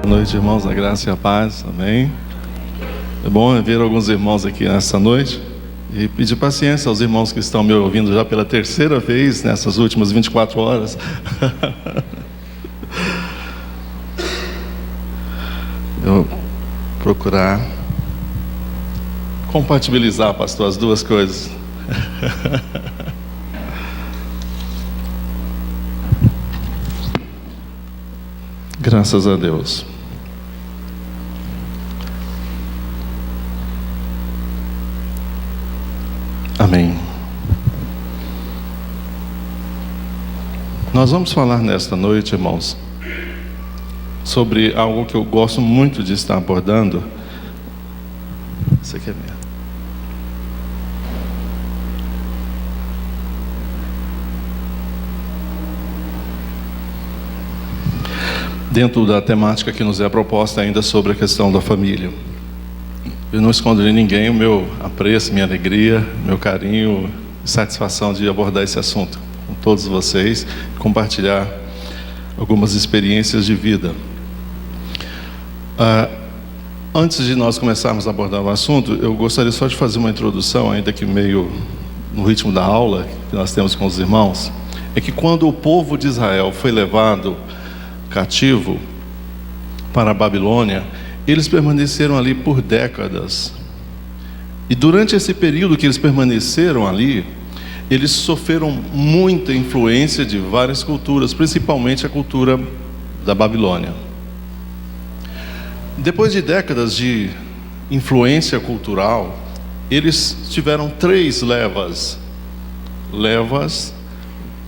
Boa noite, irmãos, a graça e a paz, amém. É bom ver alguns irmãos aqui nessa noite e pedir paciência aos irmãos que estão me ouvindo já pela terceira vez nessas últimas 24 horas. Eu procurar compatibilizar, pastor, as duas coisas. Graças a Deus. Amém. Nós vamos falar nesta noite, irmãos, sobre algo que eu gosto muito de estar abordando. Isso aqui é mesmo. Dentro da temática que nos é proposta ainda sobre a questão da família. Eu não escondo de ninguém o meu apreço, minha alegria, meu carinho e satisfação de abordar esse assunto com todos vocês, compartilhar algumas experiências de vida. Antes de nós começarmos a abordar o assunto, eu gostaria só de fazer uma introdução, ainda que meio no ritmo da aula que nós temos com os irmãos. É que quando o povo de Israel foi levado cativo para a Babilônia, eles permaneceram ali por décadas. E durante esse período que eles permaneceram ali, eles sofreram muita influência de várias culturas, principalmente a cultura da Babilônia. Depois de décadas de influência cultural, eles tiveram 3 levas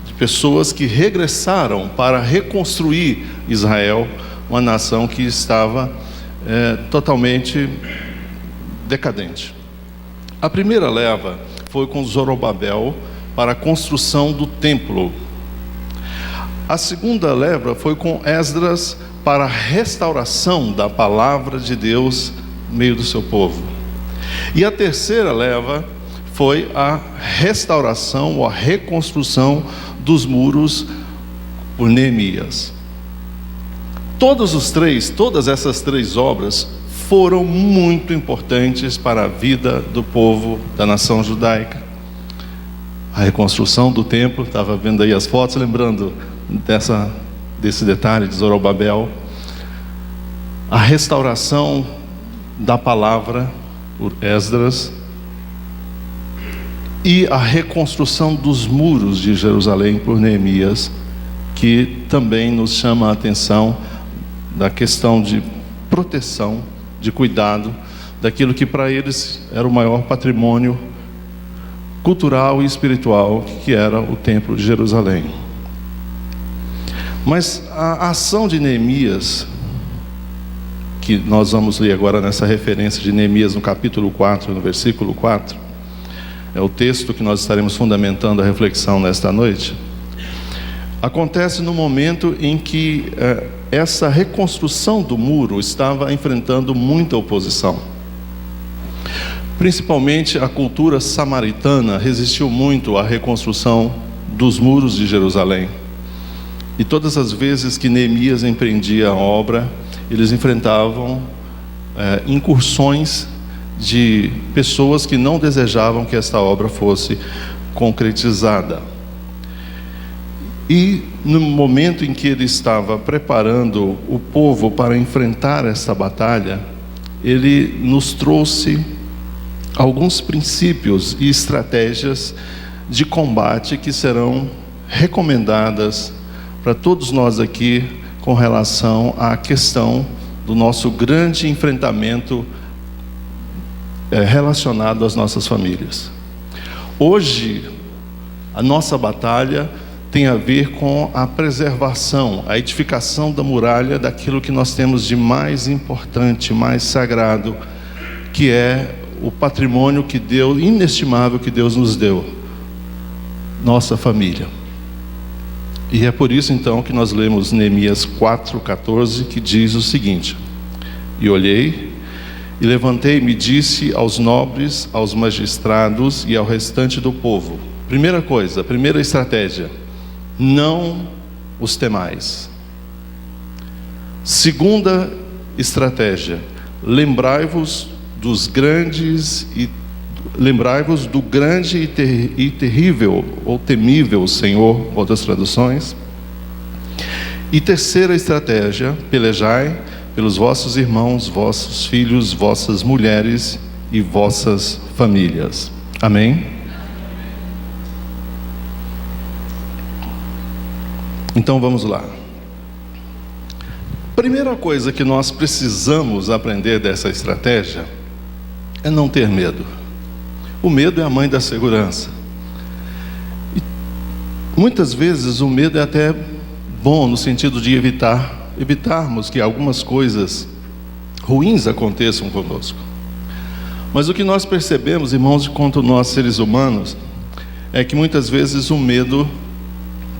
de pessoas que regressaram para reconstruir Israel, uma nação que estava totalmente decadente. A primeira leva foi com Zorobabel para a construção do templo. A segunda leva foi com Esdras para a restauração da palavra de Deus no meio do seu povo. E a terceira leva foi a restauração ou a reconstrução dos muros por Neemias. Todas essas 3 obras foram muito importantes para a vida do povo da nação judaica. A reconstrução do templo, estava vendo aí as fotos, lembrando desse detalhe de Zorobabel. A restauração da palavra por Esdras. E a reconstrução dos muros de Jerusalém por Neemias, que também nos chama a atenção da questão de proteção, de cuidado, daquilo que para eles era o maior patrimônio cultural e espiritual, que era o templo de Jerusalém. Mas a ação de Neemias, que nós vamos ler agora nessa referência de Neemias no capítulo 4, no versículo 4, é o texto que nós estaremos fundamentando a reflexão nesta noite, acontece no momento em que essa reconstrução do muro estava enfrentando muita oposição. Principalmente a cultura samaritana resistiu muito à reconstrução dos muros de Jerusalém. E todas as vezes que Neemias empreendia a obra, eles enfrentavam incursões de pessoas que não desejavam que esta obra fosse concretizada. E no momento em que ele estava preparando o povo para enfrentar essa batalha, ele nos trouxe alguns princípios e estratégias de combate que serão recomendadas para todos nós aqui com relação à questão do nosso grande enfrentamento relacionado às nossas famílias. Hoje, a nossa batalha tem a ver com a preservação, a edificação da muralha daquilo que nós temos de mais importante, mais sagrado, que é o patrimônio que Deus, inestimável que Deus nos deu, nossa família. E é por isso então que nós lemos Neemias 4,14, que diz o seguinte: E olhei, e levantei-me e disse aos nobres, aos magistrados e ao restante do povo. Primeira coisa, primeira estratégia: não os temais. Segunda estratégia: lembrai-vos do grande e terrível ou temível Senhor, outras traduções. E terceira estratégia: pelejai pelos vossos irmãos, vossos filhos, vossas mulheres e vossas famílias. Amém? Então vamos lá. Primeira coisa que nós precisamos aprender dessa estratégia é não ter medo. O medo é a mãe da segurança. E muitas vezes o medo é até bom no sentido de evitarmos que algumas coisas ruins aconteçam conosco. Mas o que nós percebemos, irmãos, enquanto nós seres humanos, é que muitas vezes o medo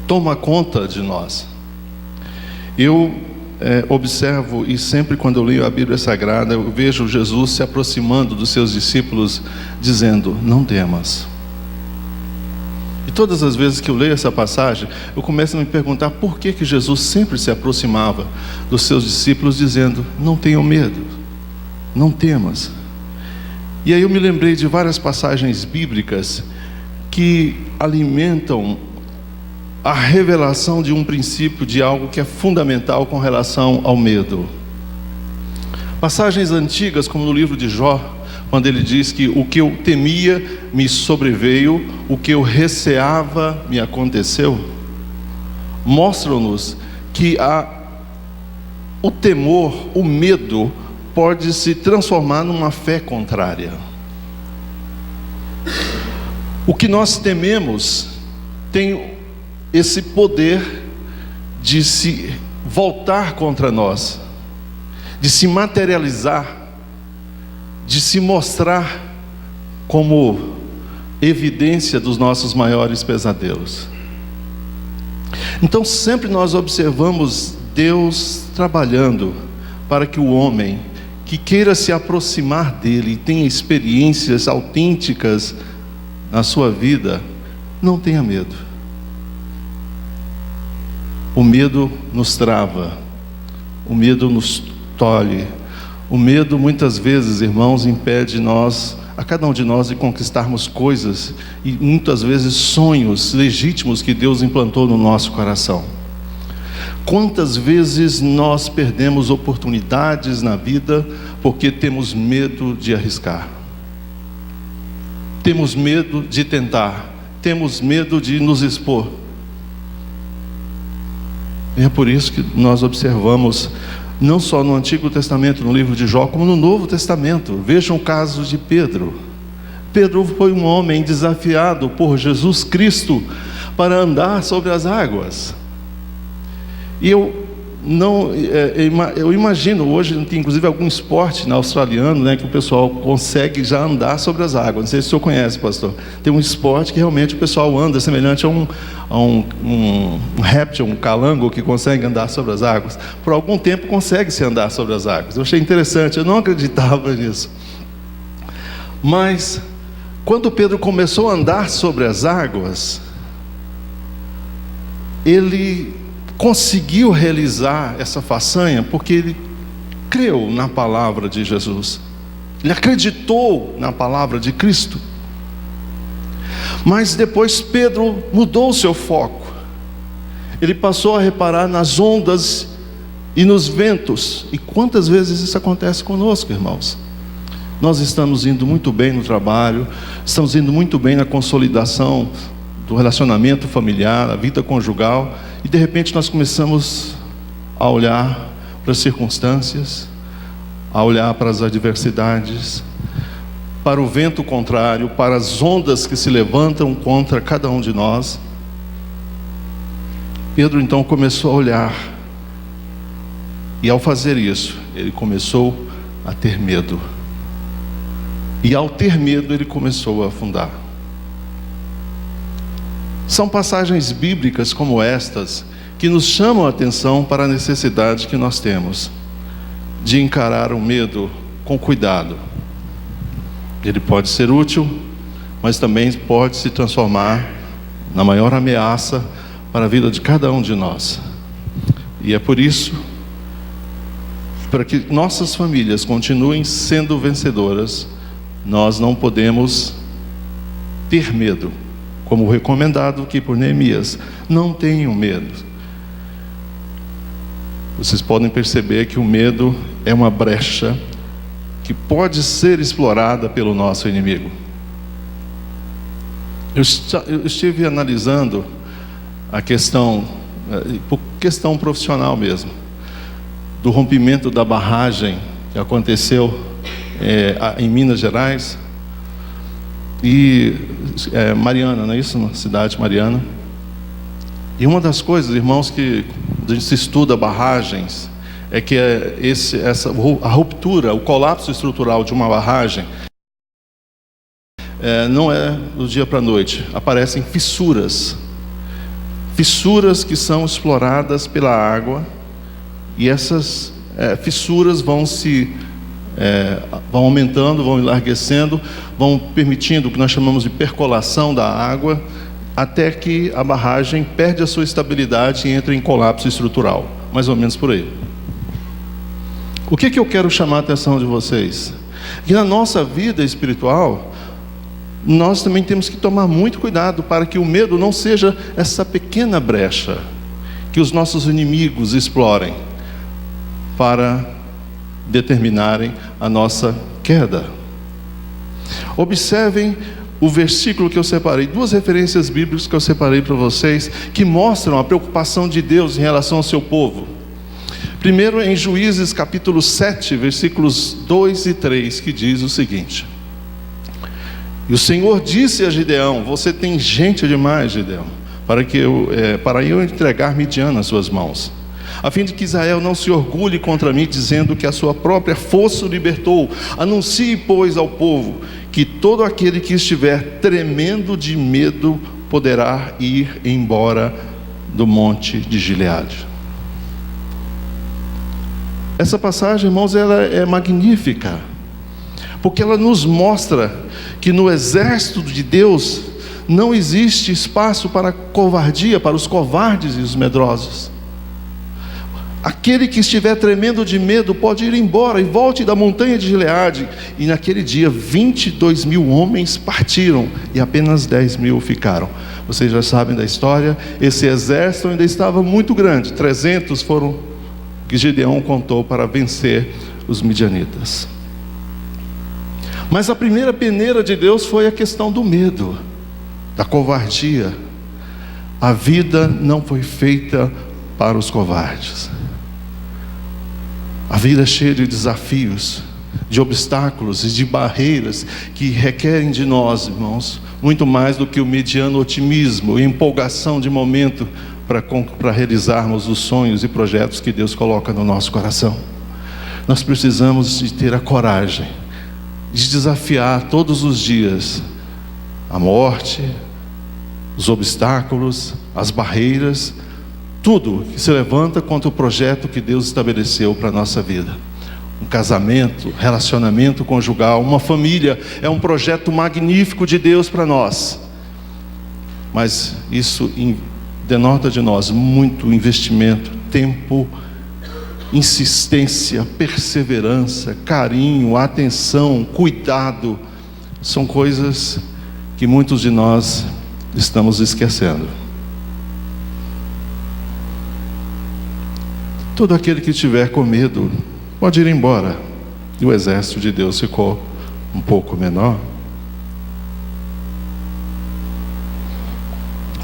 toma conta de nós. Eu observo, e sempre quando eu leio a Bíblia Sagrada, eu vejo Jesus se aproximando dos seus discípulos, dizendo: não temas. E todas as vezes que eu leio essa passagem, eu começo a me perguntar por que Jesus sempre se aproximava dos seus discípulos, dizendo: não tenham medo, não temas. E aí eu me lembrei de várias passagens bíblicas que alimentam a revelação de um princípio, de algo que é fundamental com relação ao medo. Passagens antigas, como no livro de Jó, quando ele diz que o que eu temia me sobreveio, o que eu receava me aconteceu, mostram-nos que o temor, o medo, pode se transformar numa fé contrária. O que nós tememos tem esse poder de se voltar contra nós, de se materializar, de se mostrar como evidência dos nossos maiores pesadelos. Então sempre nós observamos Deus trabalhando para que o homem que queira se aproximar dele e tenha experiências autênticas na sua vida, não tenha medo. O medo nos trava, o medo nos tolhe, o medo muitas vezes, irmãos, impede a cada um de nós de conquistarmos coisas e muitas vezes sonhos legítimos que Deus implantou no nosso coração. Quantas vezes nós perdemos oportunidades na vida porque temos medo de arriscar, temos medo de tentar, temos medo de nos expor. E é por isso que nós observamos, não só no Antigo Testamento, no livro de Jó, como no Novo Testamento. Vejam o caso de Pedro. Pedro foi um homem desafiado por Jesus Cristo para andar sobre as águas. E eu imagino, hoje tem inclusive algum esporte australiano, que o pessoal consegue já andar sobre as águas. Não sei se o senhor conhece, pastor. Tem um esporte que realmente o pessoal anda semelhante a um réptil, um calango que consegue andar sobre as águas. Por algum tempo consegue-se andar sobre as águas. Eu achei interessante, eu não acreditava nisso. Mas quando Pedro começou a andar sobre as águas, ele conseguiu realizar essa façanha porque ele creu na palavra de Jesus, ele acreditou na palavra de Cristo. Mas depois Pedro mudou o seu foco, ele passou a reparar nas ondas e nos ventos. E quantas vezes isso acontece conosco, irmãos? Nós estamos indo muito bem no trabalho, estamos indo muito bem na consolidação do relacionamento familiar, a vida conjugal, e de repente nós começamos a olhar para as circunstâncias, a olhar para as adversidades, para o vento contrário, para as ondas que se levantam contra cada um de nós. Pedro então começou a olhar, e ao fazer isso, ele começou a ter medo, e ao ter medo ele começou a afundar. São passagens bíblicas como estas que nos chamam a atenção para a necessidade que nós temos de encarar o medo com cuidado. Ele pode ser útil, mas também pode se transformar na maior ameaça para a vida de cada um de nós. E é por isso para que nossas famílias continuem sendo vencedoras, nós não podemos ter medo, como recomendado aqui por Neemias. Não tenham medo. Vocês podem perceber que o medo é uma brecha que pode ser explorada pelo nosso inimigo. Eu estive analisando a questão, por questão profissional mesmo, do rompimento da barragem que aconteceu em Minas Gerais e Mariana, não é isso? Na cidade Mariana. E uma das coisas, irmãos, que a gente estuda barragens, é que a ruptura, o colapso estrutural de uma barragem não é do dia para a noite. Aparecem fissuras que são exploradas pela água, e essas fissuras vão aumentando, vão enlarguecendo, vão permitindo o que nós chamamos de percolação da água, até que a barragem perde a sua estabilidade e entra em colapso estrutural, mais ou menos por aí. O que eu quero chamar a atenção de vocês? Que na nossa vida espiritual, nós também temos que tomar muito cuidado para que o medo não seja essa pequena brecha que os nossos inimigos explorem para determinarem a nossa queda. Observem o versículo que eu separei, duas referências bíblicas que eu separei para vocês, que mostram a preocupação de Deus em relação ao seu povo. Primeiro, em Juízes capítulo 7, versículos 2 e 3, que diz o seguinte: e o Senhor disse a Gideão: você tem gente demais, Gideão, para eu entregar Midian nas suas mãos, a fim de que Israel não se orgulhe contra mim, dizendo que a sua própria força o libertou. Anuncie, pois, ao povo que todo aquele que estiver tremendo de medo poderá ir embora do monte de Gileade. Essa passagem, irmãos, ela é magnífica, porque ela nos mostra que no exército de Deus não existe espaço para covardia, para os covardes e os medrosos. Aquele que estiver tremendo de medo pode ir embora e volte da montanha de Gileade. E naquele dia 22.000 homens partiram e apenas 10.000 ficaram. Vocês já sabem da história. Esse exército ainda estava muito grande. 300 foram que Gideão contou para vencer os midianitas. Mas a primeira peneira de Deus foi a questão do medo, da covardia. A vida não foi feita para os covardes. A vida é cheia de desafios, de obstáculos e de barreiras que requerem de nós, irmãos, muito mais do que o mediano otimismo e empolgação de momento para realizarmos os sonhos e projetos que Deus coloca no nosso coração. Nós precisamos de ter a coragem de desafiar todos os dias a morte, os obstáculos, as barreiras, tudo que se levanta contra o projeto que Deus estabeleceu para a nossa vida. Um casamento, relacionamento conjugal, uma família, é um projeto magnífico de Deus para nós. Mas isso denota de nós muito investimento, tempo, insistência, perseverança, carinho, atenção, cuidado. São coisas que muitos de nós estamos esquecendo. Todo aquele que estiver com medo pode ir embora. E o exército de Deus ficou um pouco menor.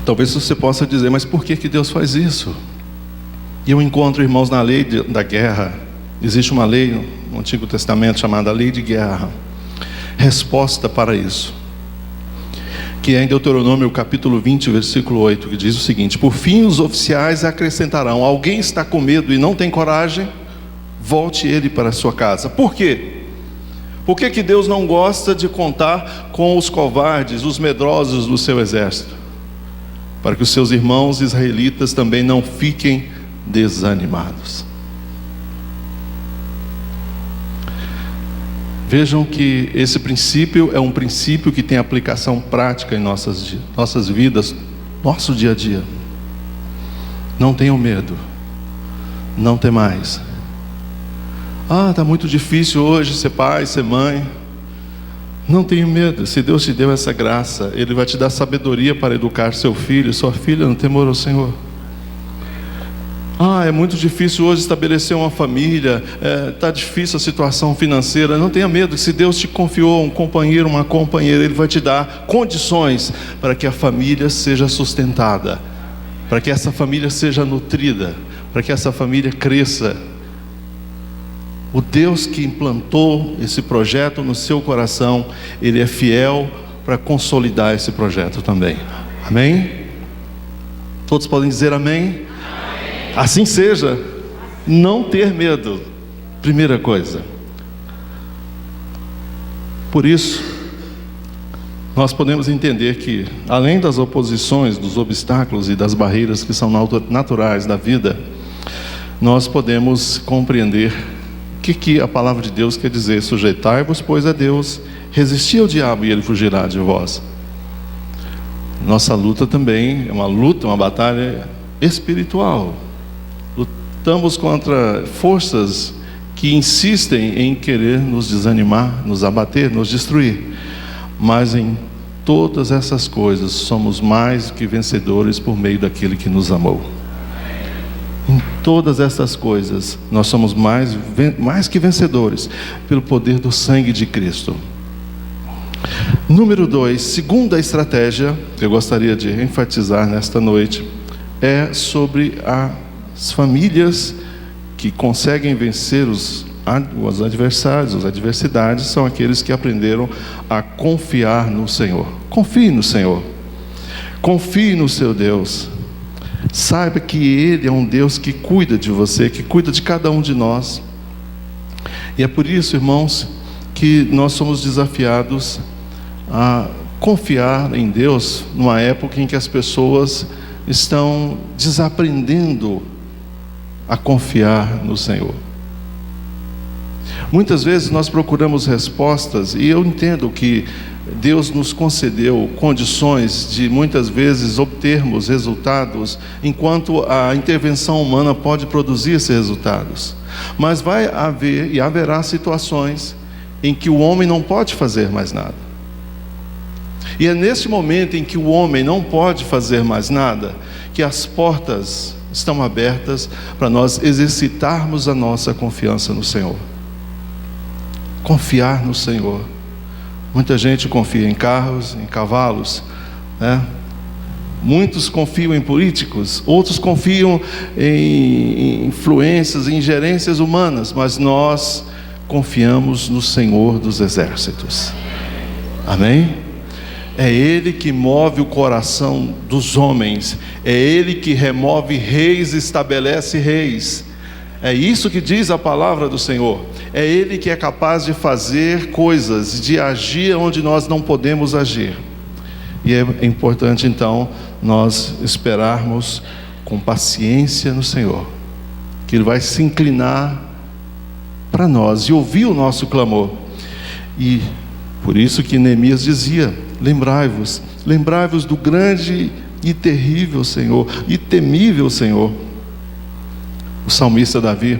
Talvez você possa dizer: mas por que Deus faz isso? E eu encontro, irmãos, na lei da guerra, existe uma lei no Antigo Testamento chamada lei de guerra, resposta para isso, que é em Deuteronômio capítulo 20, versículo 8, que diz o seguinte: por fim os oficiais acrescentarão: alguém está com medo e não tem coragem, volte ele para a sua casa. Por quê? Por que Deus não gosta de contar com os covardes, os medrosos do seu exército? Para que os seus irmãos israelitas também não fiquem desanimados. Vejam que esse princípio é um princípio que tem aplicação prática em nossas vidas, nosso dia a dia. Não tenham medo, não temais. Está muito difícil hoje ser pai, ser mãe. Não tenha medo, se Deus te deu essa graça, Ele vai te dar sabedoria para educar seu filho, sua filha no temor ao Senhor. É muito difícil hoje estabelecer uma família, está difícil a situação financeira. Não tenha medo, se Deus te confiou um companheiro, uma companheira, Ele vai te dar condições para que a família seja sustentada, para que essa família seja nutrida, para que essa família cresça. O Deus que implantou esse projeto no seu coração, Ele é fiel para consolidar esse projeto também. Amém? Todos podem dizer amém? Assim seja. Não ter medo, primeira coisa. Por isso, nós podemos entender que, além das oposições, dos obstáculos e das barreiras que são naturais da vida, nós podemos compreender o que a palavra de Deus quer dizer: sujeitai-vos, pois, a Deus, resisti ao diabo e ele fugirá de vós. Nossa luta também é uma luta, uma batalha espiritual. Lutamos contra forças que insistem em querer nos desanimar, nos abater, nos destruir. Mas em todas essas coisas somos mais que vencedores por meio daquele que nos amou. Em todas essas coisas nós somos mais que vencedores pelo poder do sangue de Cristo. Número 2, segunda estratégia que eu gostaria de enfatizar nesta noite é sobre as famílias que conseguem vencer os adversários, as adversidades. São aqueles que aprenderam a confiar no Senhor. Confie no Senhor, confie no seu Deus. Saiba que Ele é um Deus que cuida de você, que cuida de cada um de nós. E é por isso, irmãos, que nós somos desafiados a confiar em Deus numa época em que as pessoas estão desaprendendo a confiar no Senhor. Muitas vezes nós procuramos respostas, e eu entendo que Deus nos concedeu condições de muitas vezes obtermos resultados, enquanto a intervenção humana pode produzir esses resultados. Mas vai haver e haverá situações em que o homem não pode fazer mais nada. E é nesse momento em que o homem não pode fazer mais nada, que as portas estão abertas para nós exercitarmos a nossa confiança no Senhor. Confiar no Senhor. Muita gente confia em carros, em cavalos, né? Muitos confiam em políticos, outros confiam em influências, em ingerências humanas, mas nós confiamos no Senhor dos exércitos. Amém? É Ele que move o coração dos homens, é Ele que remove reis e estabelece reis. É isso que diz a palavra do Senhor. É Ele que é capaz de fazer coisas, de agir onde nós não podemos agir. E é importante então nós esperarmos com paciência no Senhor, que Ele vai se inclinar para nós e ouvir o nosso clamor. E por isso que Neemias dizia: lembrai-vos do grande e terrível Senhor, e temível Senhor. O salmista Davi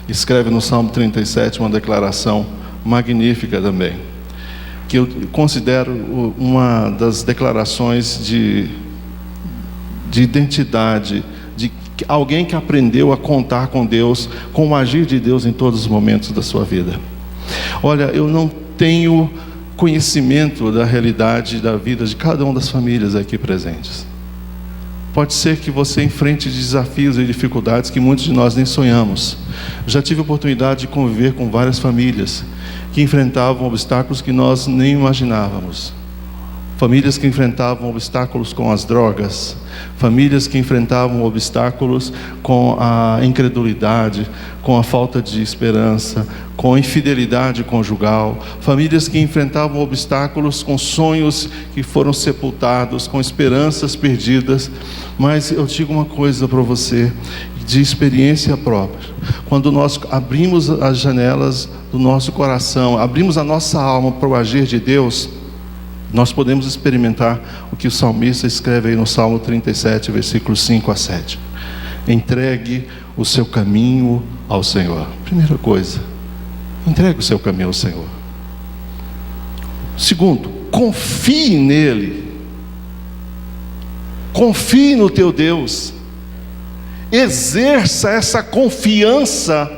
escreve no Salmo 37 uma declaração magnífica também, que eu considero uma das declarações de identidade, de alguém que aprendeu a contar com Deus, com o agir de Deus em todos os momentos da sua vida. Olha, eu não tenho conhecimento da realidade da vida de cada uma das famílias aqui presentes. Pode ser que você enfrente desafios e dificuldades que muitos de nós nem sonhamos. Já tive a oportunidade de conviver com várias famílias que enfrentavam obstáculos que nós nem imaginávamos. Famílias que enfrentavam obstáculos com as drogas, famílias que enfrentavam obstáculos com a incredulidade, com a falta de esperança, com a infidelidade conjugal, famílias que enfrentavam obstáculos com sonhos que foram sepultados, com esperanças perdidas. Mas eu digo uma coisa para você, de experiência própria: quando nós abrimos as janelas do nosso coração, abrimos a nossa alma para o agir de Deus, nós podemos experimentar o que o salmista escreve aí no Salmo 37, versículos 5 a 7. Entregue o seu caminho ao Senhor. Primeira coisa, Entregue o seu caminho ao Senhor. Segundo, confie nele. Confie no teu Deus. Exerça essa confiança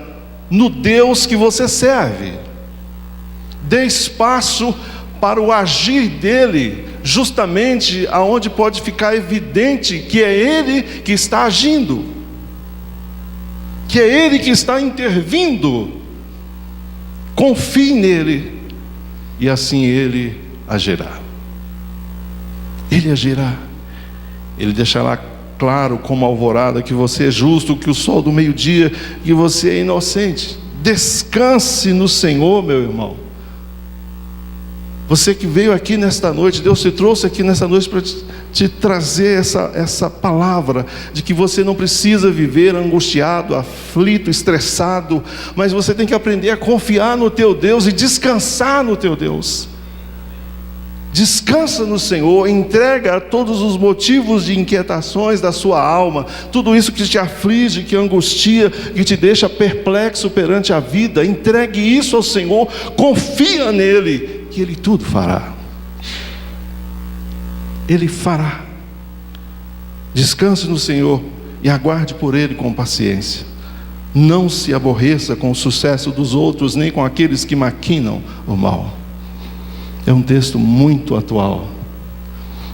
no Deus que você serve. Dê espaço para o agir dele, justamente aonde pode ficar evidente que é ele que está agindo, que é ele que está intervindo. Confie nele, e assim ele agirá. Ele agirá. Ele deixará claro como alvorada que você é justo, que o sol do meio-dia, que você é inocente. Descanse no Senhor, meu irmão. Você que veio aqui nesta noite, Deus te trouxe aqui nesta noite para te trazer essa palavra de que você não precisa viver angustiado, aflito, estressado, mas você tem que aprender a confiar no teu Deus e descansar no teu Deus. Descansa no Senhor, entrega todos os motivos de inquietações da sua alma, tudo isso que te aflige, que angustia, que te deixa perplexo perante a vida. Entregue isso ao Senhor, confia nele, que Ele tudo fará. Ele fará. Descanse no Senhor e aguarde por Ele com paciência. Não se aborreça com o sucesso dos outros, nem com aqueles que maquinam o mal. É um texto muito atual,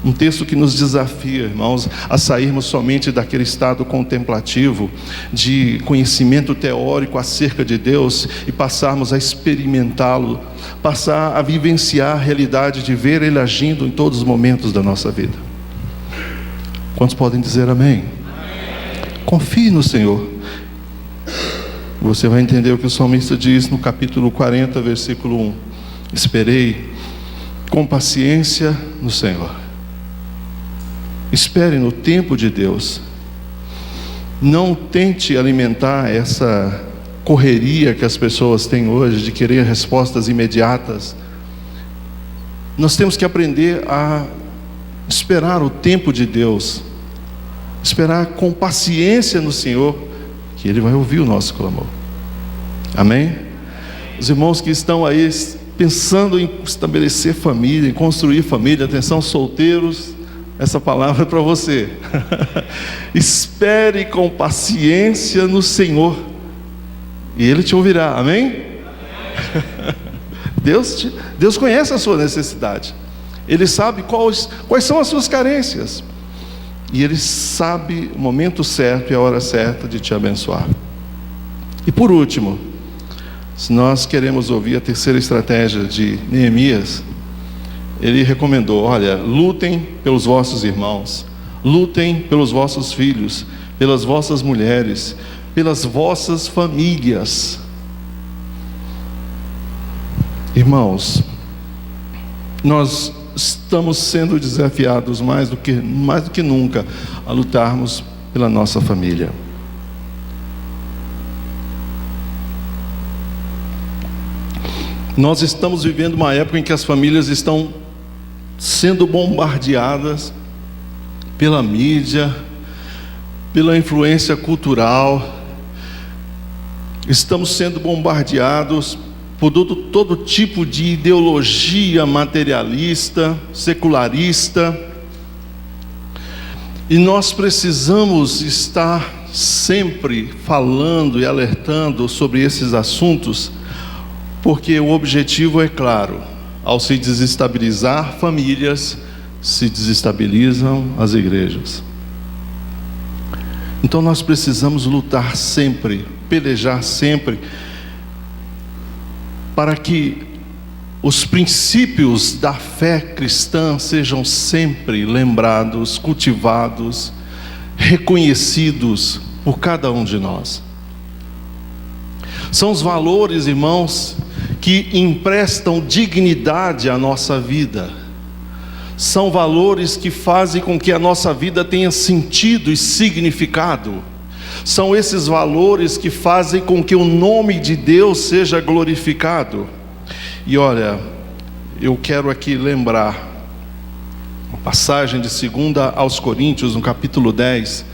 um texto que nos desafia, irmãos, a sairmos somente daquele estado contemplativo, de conhecimento teórico acerca de Deus, e passarmos a experimentá-lo, passar a vivenciar a realidade de ver Ele agindo em todos os momentos da nossa vida. Quantos podem dizer amém? Confie no Senhor. Você vai entender o que o salmista diz no capítulo 40, versículo 1. Esperei com paciência no Senhor. Espere no tempo de Deus. Não tente alimentar essa correria que as pessoas têm hoje de querer respostas imediatas. Nós temos que aprender a esperar o tempo de Deus, esperar com paciência no Senhor, que Ele vai ouvir o nosso clamor. Amém? Os irmãos que estão aí pensando em estabelecer família, em construir família, atenção solteiros, essa palavra é para você. Espere com paciência no Senhor, e Ele te ouvirá, amém? Deus conhece a sua necessidade, Ele sabe quais são as suas carências, e Ele sabe o momento certo e a hora certa de te abençoar. E por último, se nós queremos ouvir a terceira estratégia de Neemias, ele recomendou: olha, lutem pelos vossos irmãos, lutem pelos vossos filhos, pelas vossas mulheres, pelas vossas famílias. Irmãos, nós estamos sendo desafiados mais do que nunca a lutarmos pela nossa família. Nós estamos vivendo uma época em que as famílias estão sendo bombardeadas pela mídia, pela influência cultural. Estamos sendo bombardeados por todo tipo de ideologia materialista, secularista. E nós precisamos estar sempre falando e alertando sobre esses assuntos, porque o objetivo é claro: ao se desestabilizar famílias, se desestabilizam as igrejas. Então nós precisamos lutar sempre, pelejar sempre, para que os princípios da fé cristã sejam sempre lembrados, cultivados, reconhecidos por cada um de nós. São os valores, irmãos, que emprestam dignidade à nossa vida. São valores que fazem com que a nossa vida tenha sentido e significado. São esses valores que fazem com que o nome de Deus seja glorificado. E olha, eu quero aqui lembrar uma passagem de 2 aos Coríntios, no capítulo 10,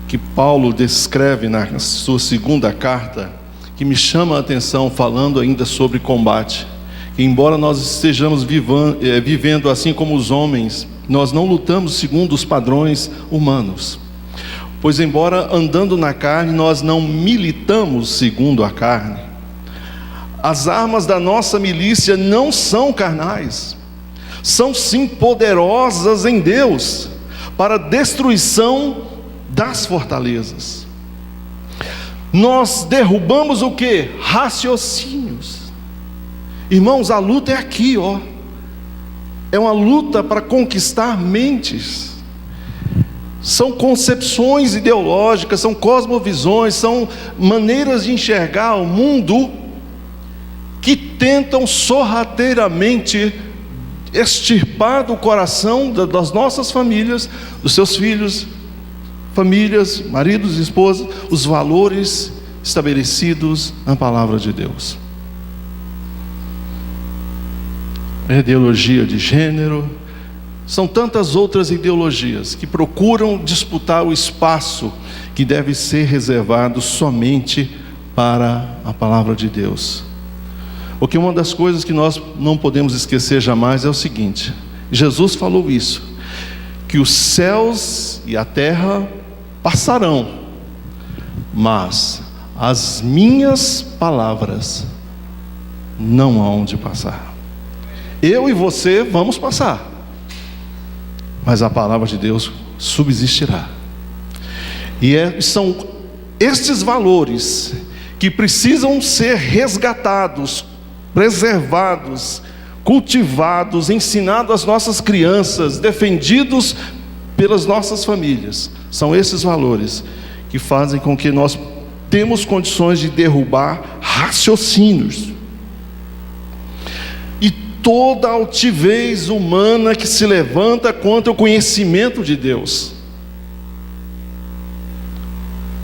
que Paulo descreve na sua segunda carta, que me chama a atenção, falando ainda sobre combate, que embora nós estejamos vivendo assim como os homens, nós não lutamos segundo os padrões humanos. Pois embora andando na carne, nós não militamos segundo a carne. As armas da nossa milícia não são carnais, são sim poderosas em Deus, para a destruição das fortalezas. Nós derrubamos o quê? Raciocínios. Irmãos, a luta é aqui, ó. É uma luta para conquistar mentes. São concepções ideológicas, são cosmovisões, são maneiras de enxergar o mundo que tentam sorrateiramente extirpar do coração das nossas famílias, dos seus filhos, famílias, maridos e esposas, os valores estabelecidos na palavra de Deus. A ideologia de gênero, são tantas outras ideologias que procuram disputar o espaço que deve ser reservado somente para a palavra de Deus. Porque uma das coisas que nós não podemos esquecer jamais é o seguinte: Jesus falou isso, que os céus e a terra passarão, mas as minhas palavras não hão de passar. Eu e você vamos passar, mas a palavra de Deus subsistirá. E são estes valores que precisam ser resgatados, preservados, cultivados, ensinados às nossas crianças, defendidos pelas nossas famílias. São esses valores que fazem com que nós temos condições de derrubar raciocínios e toda altivez humana que se levanta contra o conhecimento de Deus,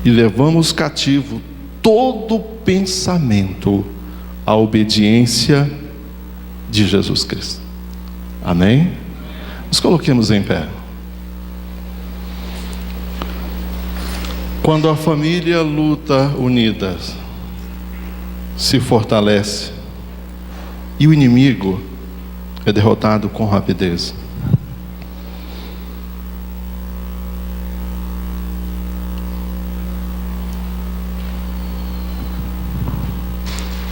e levamos cativo todo pensamento à obediência de Jesus Cristo. Amém? Nos coloquemos em pé. Quando a família luta unida, se fortalece, e o inimigo é derrotado com rapidez.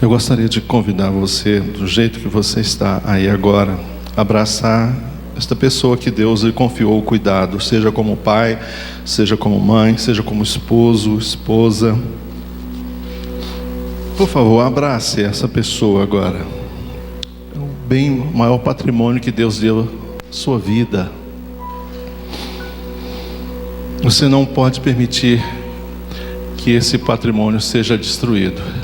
Eu gostaria de convidar você, do jeito que você está aí agora, a abraçar esta pessoa que Deus lhe confiou o cuidado, seja como pai, seja como mãe, seja como esposo, esposa. Por favor, abrace essa pessoa agora. É o bem, o maior patrimônio que Deus deu à sua vida. Você não pode permitir que esse patrimônio seja destruído.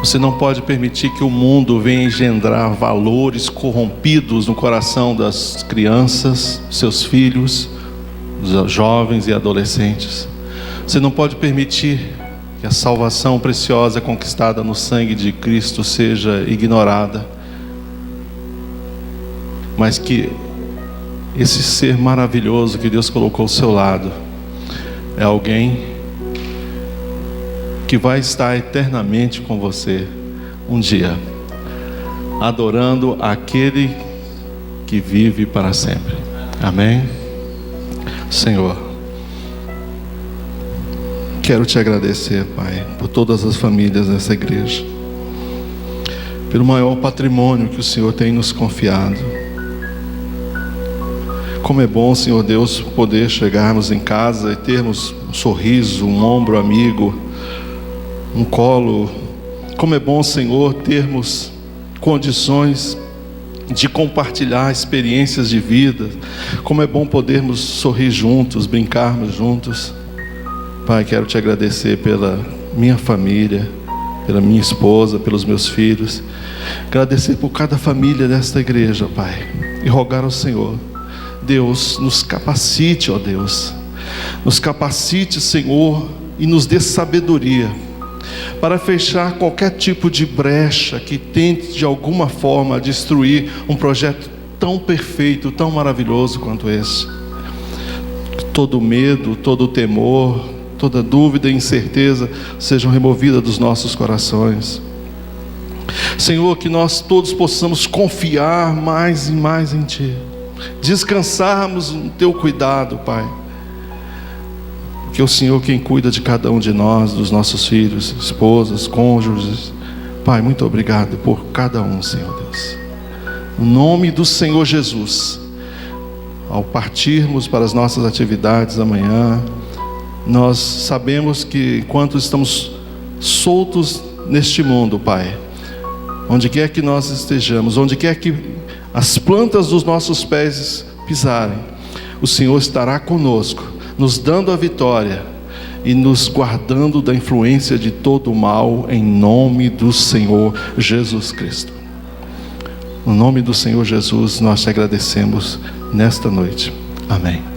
Você não pode permitir que o mundo venha engendrar valores corrompidos no coração das crianças, seus filhos, dos jovens e adolescentes. Você não pode permitir que a salvação preciosa conquistada no sangue de Cristo seja ignorada, mas que esse ser maravilhoso que Deus colocou ao seu lado é alguém que vai estar eternamente com você um dia, adorando aquele que vive para sempre. Amém? Senhor, quero te agradecer, Pai, por todas as famílias dessa igreja, pelo maior patrimônio que o Senhor tem nos confiado. Como é bom, Senhor Deus, poder chegarmos em casa e termos um sorriso, um ombro amigo, um colo. Como é bom, Senhor, termos condições de compartilhar experiências de vida. Como é bom podermos sorrir juntos, brincarmos juntos. Pai, quero te agradecer pela minha família, pela minha esposa, pelos meus filhos. Agradecer por cada família desta igreja, Pai, e rogar ao Senhor, Deus, nos capacite, ó Deus, nos capacite, Senhor, e nos dê sabedoria para fechar qualquer tipo de brecha que tente de alguma forma destruir um projeto tão perfeito, tão maravilhoso quanto esse. Todo medo, todo temor, toda dúvida e incerteza sejam removidas dos nossos corações. Senhor, que nós todos possamos confiar mais e mais em Ti, descansarmos no Teu cuidado, Pai, porque é o Senhor quem cuida de cada um de nós, dos nossos filhos, esposas, cônjuges. Pai, muito obrigado por cada um, Senhor Deus. No nome do Senhor Jesus, ao partirmos para as nossas atividades amanhã, nós sabemos que enquanto estamos soltos neste mundo, Pai, onde quer que nós estejamos, onde quer que as plantas dos nossos pés pisarem, o Senhor estará conosco, nos dando a vitória e nos guardando da influência de todo o mal, em nome do Senhor Jesus Cristo. No nome do Senhor Jesus, nós te agradecemos nesta noite. Amém.